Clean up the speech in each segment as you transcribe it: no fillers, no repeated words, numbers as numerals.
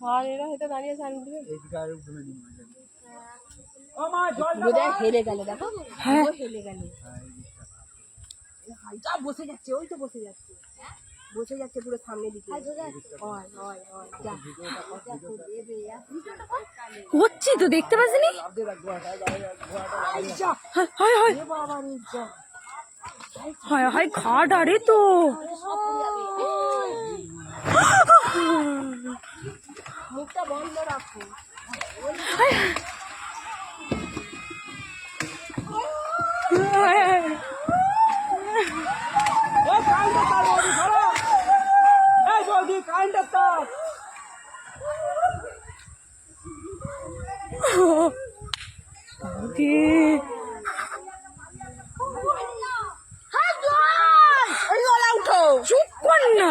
আর এরা হয়তো দাঁড়িয়ে আছে আমি দিবে হেলে গেল দেখো হেলে গেল যা বসে যাচ্ছে ওই তো বসে যাচ্ছে পুরো সামনে দিকে হচ্ছি তো দেখতে পাচ্ছিনি হায় হায় ঘাট আরে তো মুখটা বন্ধ রাখো চুপ কর না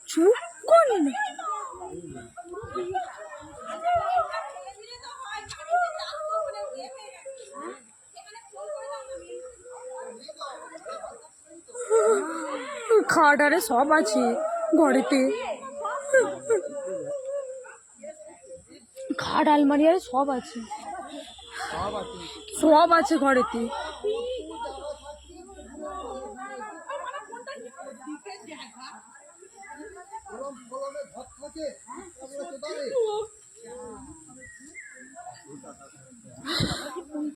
চুপ কর না খাট আরে সব আছে ঘরেতে খাট আলমারি আরে সব আছে ঘরেতে